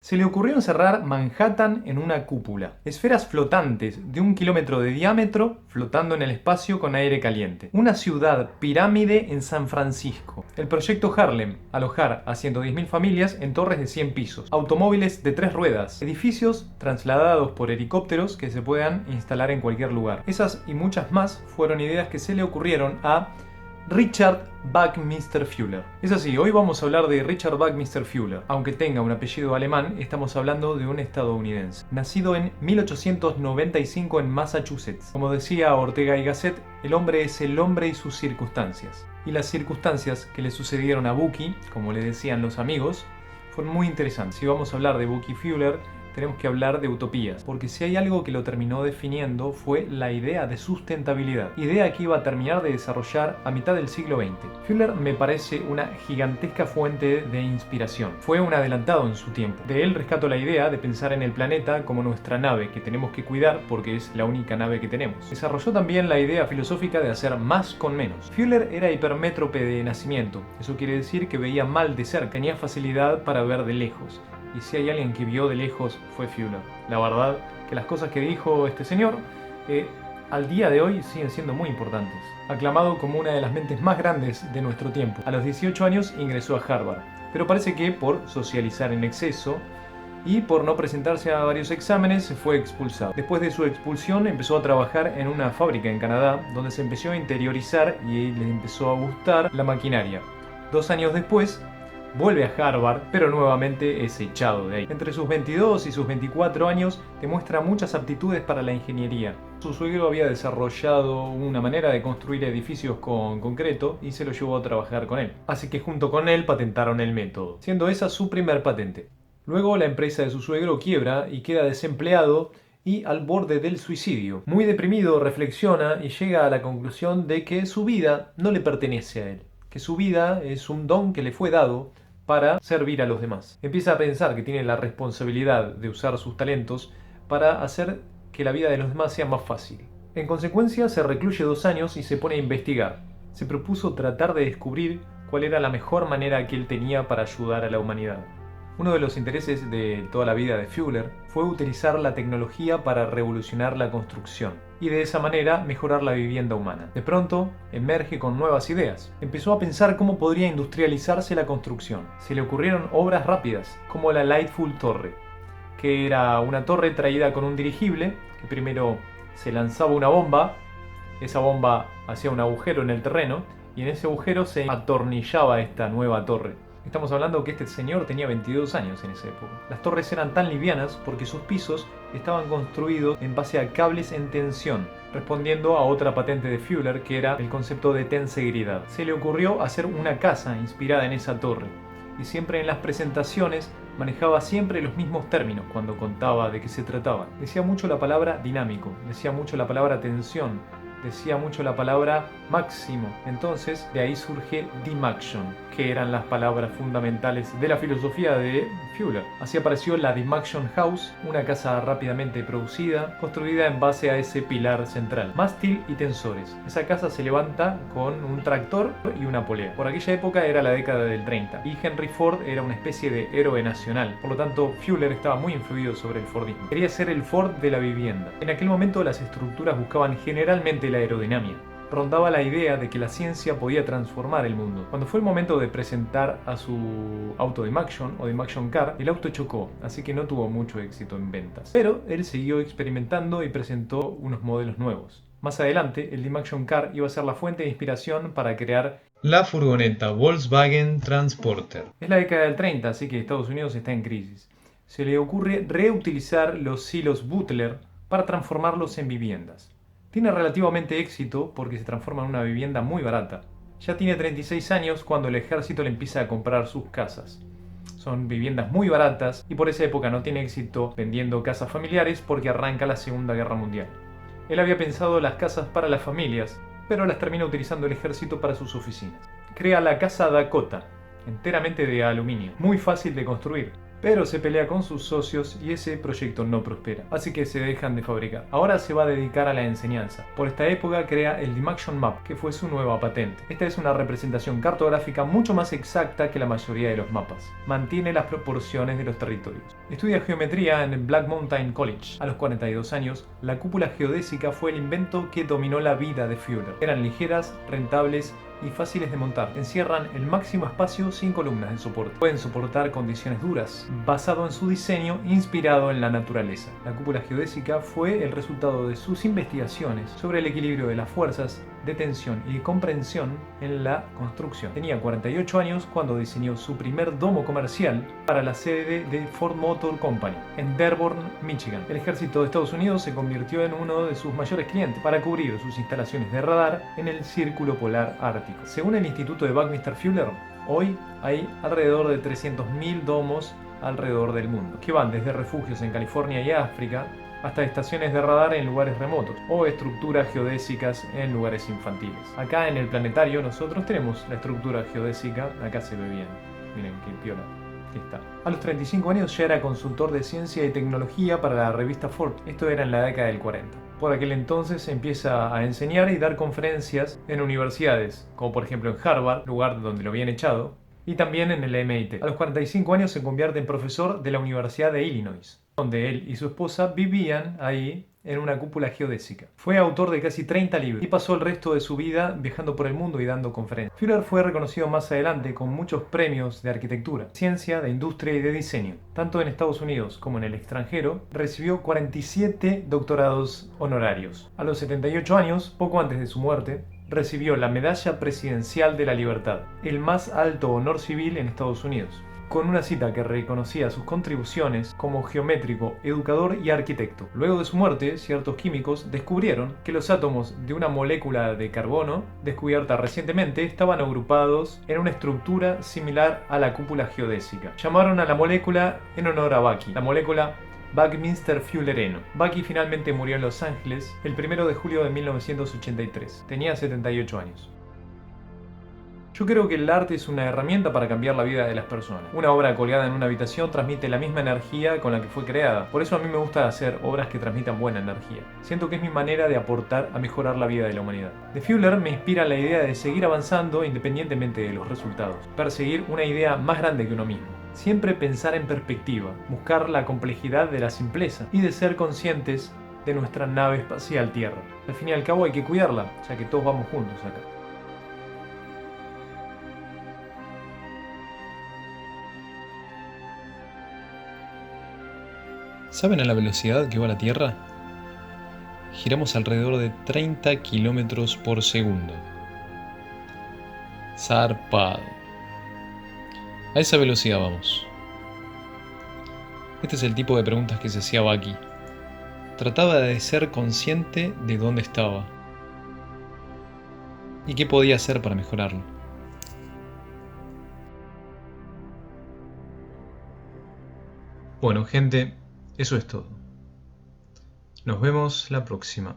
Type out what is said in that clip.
Se le ocurrió encerrar Manhattan en una cúpula, esferas flotantes de 1 kilómetro de diámetro flotando en el espacio con aire caliente. Una ciudad pirámide en San Francisco. El proyecto Harlem, alojar a 110.000 familias en torres de 100 pisos. Automóviles de 3 ruedas. Edificios trasladados por helicópteros que se puedan instalar en cualquier lugar. Esas y muchas más fueron ideas que se le ocurrieron a Richard Buckminster Fuller. Es así, hoy vamos a hablar de Richard Buckminster Fuller. Aunque tenga un apellido alemán, estamos hablando de un estadounidense. Nacido en 1895 en Massachusetts. Como decía Ortega y Gasset, el hombre es el hombre y sus circunstancias. Y las circunstancias que le sucedieron a Bucky, como le decían los amigos, fueron muy interesantes. Si vamos a hablar de Bucky Fuller, tenemos que hablar de utopías, porque si hay algo que lo terminó definiendo fue la idea de sustentabilidad, idea que iba a terminar de desarrollar a mitad del siglo XX. Fuller me parece una gigantesca fuente de inspiración, fue un adelantado en su tiempo. De él rescato la idea de pensar en el planeta como nuestra nave que tenemos que cuidar porque es la única nave que tenemos. Desarrolló también la idea filosófica de hacer más con menos. Fuller era hipermétrope de nacimiento, eso quiere decir que veía mal de cerca, tenía facilidad para ver de lejos. Y si hay alguien que vio de lejos fue Fuller. La verdad que las cosas que dijo este señor al día de hoy siguen siendo muy importantes. Aclamado como una de las mentes más grandes de nuestro tiempo. A los 18 años ingresó a Harvard, pero parece que por socializar en exceso y por no presentarse a varios exámenes fue expulsado. Después de su expulsión empezó a trabajar en una fábrica en Canadá donde se empezó a interiorizar y le empezó a gustar la maquinaria. 2 años después vuelve a Harvard, pero nuevamente es echado de ahí. Entre sus 22 y sus 24 años demuestra muchas aptitudes para la ingeniería. Su suegro había desarrollado una manera de construir edificios con concreto y se lo llevó a trabajar con él. Así que junto con él patentaron el método, siendo esa su primer patente. Luego la empresa de su suegro quiebra y queda desempleado y al borde del suicidio. Muy deprimido reflexiona y llega a la conclusión de que su vida no le pertenece a él, que su vida es un don que le fue dado para servir a los demás. Empieza a pensar que tiene la responsabilidad de usar sus talentos para hacer que la vida de los demás sea más fácil. En consecuencia, se recluye 2 años y se pone a investigar. Se propuso tratar de descubrir cuál era la mejor manera que él tenía para ayudar a la humanidad. Uno de los intereses de toda la vida de Fuller fue utilizar la tecnología para revolucionar la construcción y de esa manera mejorar la vivienda humana. De pronto, emerge con nuevas ideas. Empezó a pensar cómo podría industrializarse la construcción. Se le ocurrieron obras rápidas, como la Lightful Torre, que era una torre traída con un dirigible, que primero se lanzaba una bomba, esa bomba hacía un agujero en el terreno, y en ese agujero se atornillaba esta nueva torre. Estamos hablando que este señor tenía 22 años en esa época. Las torres eran tan livianas porque sus pisos estaban construidos en base a cables en tensión, respondiendo a otra patente de Fuller que era el concepto de tensegridad. Se le ocurrió hacer una casa inspirada en esa torre y siempre en las presentaciones manejaba siempre los mismos términos cuando contaba de qué se trataba. Decía mucho la palabra dinámico, decía mucho la palabra tensión, decía mucho la palabra máximo. Entonces de ahí surge Dimaction, que eran las palabras fundamentales de la filosofía de Fuller. Así apareció la Dimaction House, una casa rápidamente producida, construida en base a ese pilar central, mástil y tensores. Esa casa se levanta con un tractor y una polea. Por aquella época era la década del 30 y Henry Ford era una especie de héroe nacional. Por lo tanto, Fuller estaba muy influido sobre el Fordismo. Quería ser el Ford de la vivienda. En aquel momento las estructuras buscaban generalmente la aerodinámica. Rondaba la idea de que la ciencia podía transformar el mundo. Cuando fue el momento de presentar a su auto Dimaction o Dimaction Car, el auto chocó, así que no tuvo mucho éxito en ventas. Pero él siguió experimentando y presentó unos modelos nuevos. Más adelante, el Dimaction Car iba a ser la fuente de inspiración para crear la furgoneta Volkswagen Transporter. Es la década del 30, así que Estados Unidos está en crisis. Se le ocurre reutilizar los silos Butler para transformarlos en viviendas. Tiene relativamente éxito porque se transforma en una vivienda muy barata. Ya tiene 36 años cuando el ejército le empieza a comprar sus casas. Son viviendas muy baratas y por esa época no tiene éxito vendiendo casas familiares porque arranca la Segunda Guerra Mundial. Él había pensado las casas para las familias, pero las termina utilizando el ejército para sus oficinas. Crea la Casa Dakota, enteramente de aluminio, muy fácil de construir, pero se pelea con sus socios y ese proyecto no prospera, así que se dejan de fabricar. Ahora se va a dedicar a la enseñanza. Por esta época crea el Dimaction Map, que fue su nueva patente. Esta es una representación cartográfica mucho más exacta que la mayoría de los mapas. Mantiene las proporciones de los territorios. Estudia geometría en el Black Mountain College. A los 42 años, la cúpula geodésica fue el invento que dominó la vida de Fuller. Eran ligeras, rentables y fáciles de montar. Encierran el máximo espacio sin columnas de soporte. Pueden soportar condiciones duras, basado en su diseño inspirado en la naturaleza. La cúpula geodésica fue el resultado de sus investigaciones sobre el equilibrio de las fuerzas de tensión y de comprensión en la construcción. Tenía 48 años cuando diseñó su primer domo comercial para la sede de Ford Motor Company en Dearborn, Michigan. El ejército de Estados Unidos se convirtió en uno de sus mayores clientes para cubrir sus instalaciones de radar en el Círculo Polar Ártico. Según el Instituto de Buckminster Fuller, hoy hay alrededor de 300.000 domos alrededor del mundo, que van desde refugios en California y África hasta estaciones de radar en lugares remotos o estructuras geodésicas en lugares infantiles. Acá en el planetario nosotros tenemos la estructura geodésica, acá se ve bien, miren qué piola que está. A los 35 años ya era consultor de ciencia y tecnología para la revista Forbes, esto era en la década del 40. Por aquel entonces empieza a enseñar y dar conferencias en universidades, como por ejemplo en Harvard, lugar donde lo habían echado, y también en el MIT. A los 45 años se convierte en profesor de la Universidad de Illinois, donde él y su esposa vivían ahí en una cúpula geodésica. Fue autor de casi 30 libros y pasó el resto de su vida viajando por el mundo y dando conferencias. Fuller fue reconocido más adelante con muchos premios de arquitectura, ciencia, de industria y de diseño. Tanto en Estados Unidos como en el extranjero, recibió 47 doctorados honorarios. A los 78 años, poco antes de su muerte, recibió la Medalla Presidencial de la Libertad, el más alto honor civil en Estados Unidos, con una cita que reconocía sus contribuciones como geométrico, educador y arquitecto. Luego de su muerte, ciertos químicos descubrieron que los átomos de una molécula de carbono, descubierta recientemente, estaban agrupados en una estructura similar a la cúpula geodésica. Llamaron a la molécula en honor a Bucky, la molécula Buckminster Fullereno. Bucky finalmente murió en Los Ángeles el 1 de julio de 1983. Tenía 78 años. Yo creo que el arte es una herramienta para cambiar la vida de las personas. Una obra colgada en una habitación transmite la misma energía con la que fue creada. Por eso a mí me gusta hacer obras que transmitan buena energía. Siento que es mi manera de aportar a mejorar la vida de la humanidad. De Fuller me inspira la idea de seguir avanzando independientemente de los resultados. Perseguir una idea más grande que uno mismo. Siempre pensar en perspectiva, buscar la complejidad de la simpleza y de ser conscientes de nuestra nave espacial Tierra. Al fin y al cabo hay que cuidarla, ya que todos vamos juntos acá. ¿Saben a la velocidad que va la Tierra? Giramos alrededor de 30 kilómetros por segundo. Zarpado. A esa velocidad vamos. Este es el tipo de preguntas que se hacía Bucky. Trataba de ser consciente de dónde estaba y qué podía hacer para mejorarlo. Bueno, gente, eso es todo. Nos vemos la próxima.